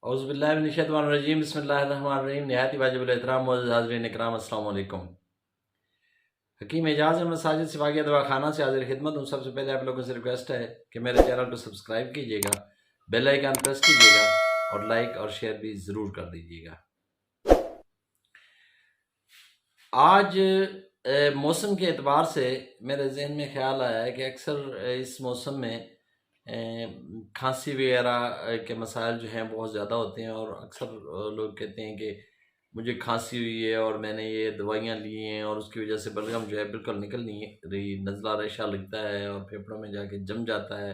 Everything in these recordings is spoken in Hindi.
औज़ुबिल्लाहिमिनश्शैतानिर्रजीम बिस्मिल्लाहिर्रहमानिर्रहीम। निहायत वाजिबुल एहतराम मोअज़्ज़ज़ हाज़रीन इकराम, अस्सलामु अलैकुम। हकीम एजाज अहमद साजिद सिवागिया दवाखाना से हाजिर खिदमत हूँ। सबसे पहले आप लोगों से रिक्वेस्ट है कि मेरे चैनल को सब्सक्राइब कीजिएगा, बेल आइकन प्रेस कीजिएगा और लाइक और शेयर भी ज़रूर कर दीजिएगा। आज मौसम के एतबार से मेरे जहन में ख्याल आया है कि अक्सर इस मौसम में खांसी वगैरह के मसाइल जो हैं बहुत ज़्यादा होते हैं और अक्सर लोग कहते हैं कि मुझे खांसी हुई है और मैंने ये दवाइयाँ ली हैं और उसकी वजह से बलगम जो है बिल्कुल निकल नहीं रही, नज़ला रेशा लगता है और फेफड़ों में जाके जम जाता है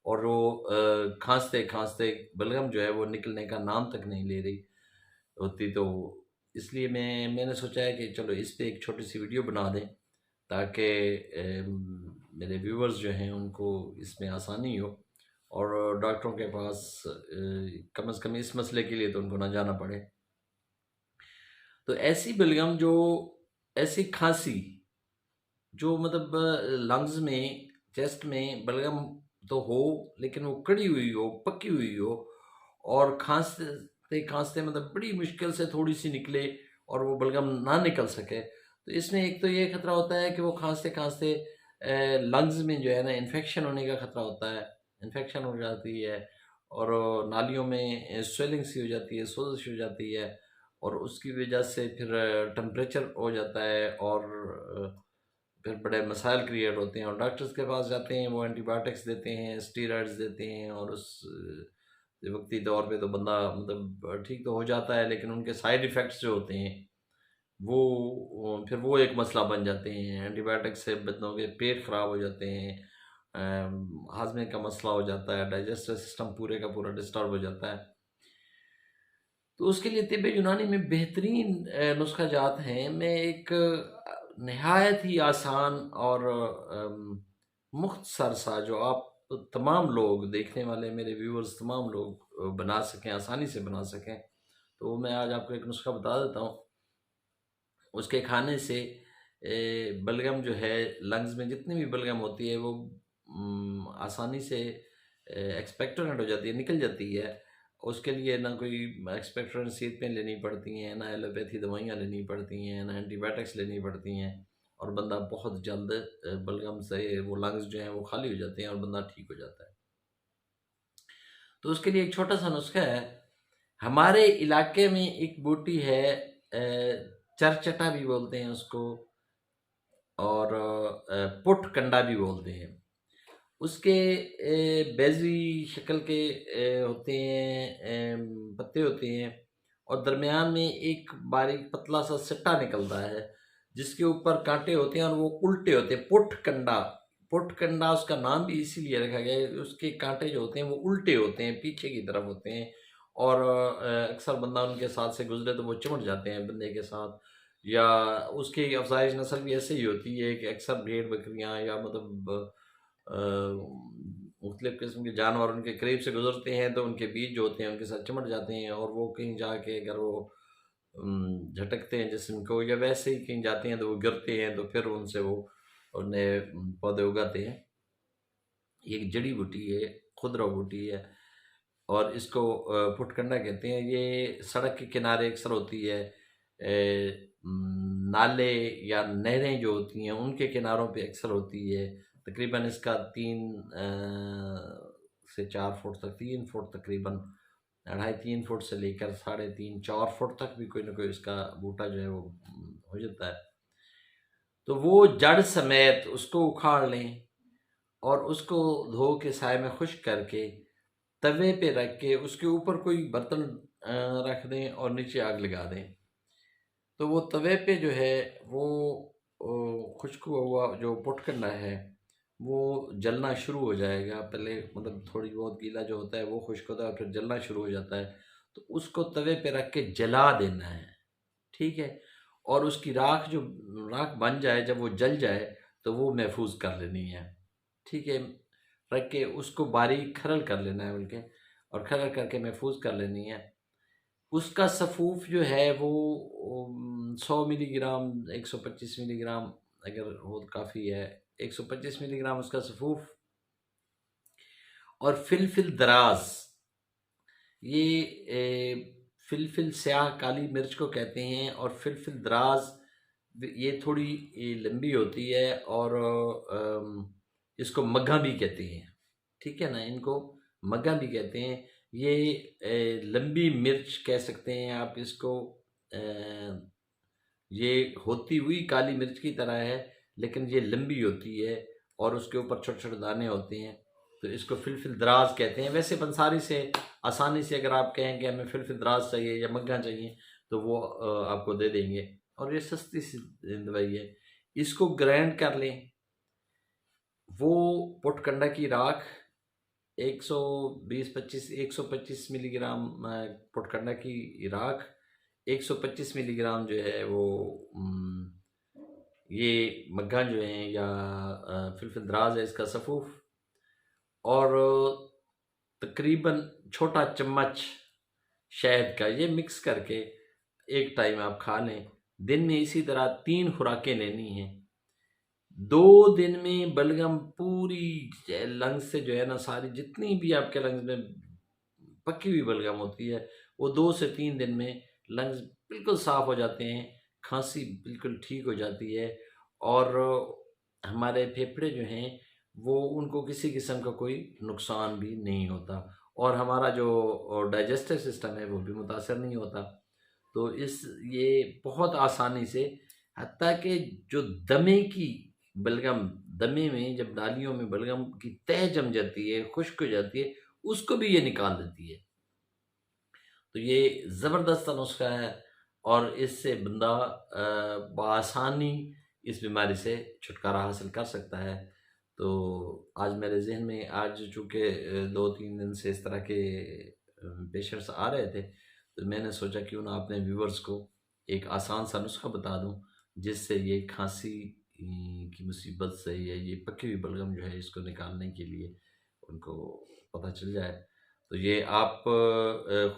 और वो खांसते खांसते बलगम जो है वो निकलने का नाम तक नहीं ले रही होती। तो इसलिए मैंने सोचा है कि चलो इस पे एक छोटी सी वीडियो बना दें ताकि मेरे व्यूवर्स जो हैं उनको इसमें आसानी हो और डॉक्टरों के पास कम से कम इस मसले के लिए तो उनको ना जाना पड़े। तो ऐसी बलगम जो ऐसी खांसी जो मतलब लंग्स में, चेस्ट में बलगम तो हो लेकिन वो कड़ी हुई हो, पकी हुई हो और खांसते खांसते मतलब बड़ी मुश्किल से थोड़ी सी निकले और वो बलगम ना निकल सके। तो इसमें एक तो ये खतरा होता है कि वो खांसते खांसते लंग्स में जो है ना इन्फेक्शन होने का खतरा होता है, इन्फेक्शन हो जाती है और नालियों में स्वेलिंग सी हो जाती है, सोजिश हो जाती है और उसकी वजह से फिर टेम्परेचर हो जाता है और फिर बड़े मसाइल क्रिएट होते हैं और डॉक्टर्स के पास जाते हैं, वो एंटीबायोटिक्स देते हैं, स्टीरॉइड्स देते हैं और उस वक्ती तौर पे तो बंदा मतलब ठीक तो हो जाता है लेकिन उनके साइड इफ़ेक्ट्स जो होते हैं वो फिर वो एक मसला बन जाते हैं। एंटीबायोटिक से बंदों के पेट ख़राब हो जाते हैं, हाजमे का मसला हो जाता है, डाइजेस्टिव सिस्टम पूरे का पूरा डिस्टर्ब हो जाता है। तो उसके लिए तिब्ब यूनानी में बेहतरीन नुस्खा जात हैं। मैं एक नहायत ही आसान और मुख्तसर सा जो आप तमाम लोग देखने वाले मेरे व्यूअर्स तमाम लोग बना सकें, आसानी से बना सकें, तो मैं आज आपको एक नुस्खा बता देता हूँ। उसके खाने से बलगम जो है लंग्स में जितनी भी बलगम होती है वो आसानी से एक्सपेक्टोरेंट हो जाती है, निकल जाती है। उसके लिए ना कोई एक्सपेक्टोरेंट सीरपें लेनी पड़ती हैं, ना एलोपैथी दवाइयाँ लेनी पड़ती हैं, ना एंटीबायोटिक्स लेनी पड़ती हैं और बंदा बहुत जल्द बलगम से वो लंग्स जो हैं वो खाली हो जाते हैं और बंदा ठीक हो जाता है। तो उसके लिए एक छोटा सा नुस्खा है। हमारे इलाके में एक बूटी है, चरचटा भी बोलते हैं उसको और पुट कंडा भी बोलते हैं। उसके बैज़ी शक्ल के होते हैं, पत्ते होते हैं और दरमियान में एक बारीक पतला सा सिट्टा निकलता है जिसके ऊपर कांटे होते हैं और वो उल्टे होते हैं। पुट कंडा उसका नाम भी इसीलिए रखा गया है, उसके कांटे जो होते हैं वो उल्टे होते हैं, पीछे की तरफ होते हैं और अक्सर बंदा उनके साथ से गुजरे तो वो चिमट जाते हैं बंदे के साथ। या उसकी अफजाइश नस्ल भी ऐसे ही होती है कि अक्सर भेड़ बकरियां या मतलब मुख्तलिफ़ किस्म के जानवर उनके करीब से गुजरते हैं तो उनके बीज जो होते हैं उनके साथ चिमट जाते हैं और वो कहीं जाके अगर वो झटकते हैं जिस्म को या वैसे ही कहीं जाते हैं तो वो गिरते हैं तो फिर उनसे वो नए पौधे उगाते हैं। ये एक जड़ी बूटी है, खुदरा बूटी है और इसको फुटकंडा कहते हैं। ये सड़क के किनारे अक्सर होती है, नाले या नहरें जो होती हैं उनके किनारों पे अक्सर होती है। तकरीबन इसका 3 से 4 फुट तक, 3 फुट तकरीबन, 2.5-3 फुट से लेकर 3.5-4 फुट तक भी कोई ना कोई इसका बूटा जो है वो हो जाता है। तो वो जड़ समेत उसको उखाड़ लें और उसको धो के साए में खुश्क करके तवे पे रख के उसके ऊपर कोई बर्तन रख दें और नीचे आग लगा दें। तो वो तवे पे जो है वो खुश्क हुआ जो पुटकंडा है वो जलना शुरू हो जाएगा। पहले मतलब थोड़ी बहुत गीला जो होता है वो खुश्क होता है और फिर जलना शुरू हो जाता है। तो उसको तवे पे रख के जला देना है, ठीक है? और उसकी राख जो राख बन जाए, जब वो जल जाए तो वो महफूज कर लेनी है, ठीक है? रख के उसको बारीक खरल कर लेना है बल्कि, और खरल करके महफूज कर लेनी है। उसका सफ़ूफ जो है वो 100 मिलीग्राम, 125 मिलीग्राम अगर हो तो काफ़ी है। 125 मिलीग्राम उसका सफ़ूफ और फिलफिल दराज, ये फिलफिल स्याह काली मिर्च को कहते हैं, और फिलफिल दराज ये थोड़ी लंबी होती है, और इसको मग्घा भी कहते हैं। ठीक है ना, इनको मग्घा भी कहते हैं। ये लंबी मिर्च कह सकते हैं आप इसको। अ, ये होती हुई काली मिर्च की तरह है, लेकिन ये लंबी होती है और उसके ऊपर छोटे छोटे दाने होते हैं, तो इसको फिलफिल दराज कहते हैं। वैसे पंसारी से आसानी से अगर आप कहें कि हमें फिलफिल दराज चाहिए या मग्घा चाहिए, तो वो आपको दे देंगे, और ये सस्ती सी दवाई है। इसको ग्राइंड कर लें। वो पुटकंडा की राख 125 मिलीग्राम, पुटकंडा की राख 125 मिलीग्राम जो है वो ये मग्घा जो है या फिलफिल दराज है, इसका सफ़ूफ, और तकरीबन छोटा चम्मच शहद का, ये मिक्स करके एक टाइम आप खा लें। दिन में इसी तरह 3 खुराकें लेनी हैं। 2 दिन में बलगम पूरी लंग्स से जो है ना, सारी जितनी भी आपके लंग्स में पकी हुई बलगम होती है, वो 2 से 3 दिन में लंग्स बिल्कुल साफ़ हो जाते हैं, खांसी बिल्कुल ठीक हो जाती है, और हमारे फेफड़े जो हैं वो, उनको किसी किस्म का कोई नुकसान भी नहीं होता, और हमारा जो डाइजेस्टिव सिस्टम है वो भी मुतासर नहीं होता। तो ये बहुत आसानी से, हत्ता कि जो दमे की बलगम, दमे में जब नालियों में बलगम की तह जम जाती है, खुश्क हो जाती है, उसको भी ये निकाल देती है। तो ये ज़बरदस्त नुस्खा है, और इससे बंदा बआसानी इस बीमारी से छुटकारा हासिल कर सकता है। तो आज मेरे ज़हन में, आज चूँकि 2-3 दिन से इस तरह के पेशेंट्स आ रहे थे, तो मैंने सोचा क्यों ना अपने व्यूअर्स को एक आसान सा नुस्खा बता दूं, जिससे ये खांसी की मुसीबत से, या ये पकी हुई बलगम जो है, इसको निकालने के लिए उनको पता चल जाए। तो ये आप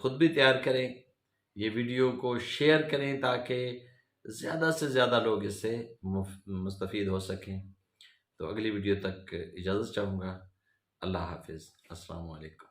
ख़ुद भी तैयार करें, ये वीडियो को शेयर करें, ताकि ज़्यादा से ज़्यादा लोग इससे मुस्तफ़ीद हो सकें। तो अगली वीडियो तक इजाज़त चाहूँगा। अल्लाह हाफ़िज़। अस्सलामु अलैकुम।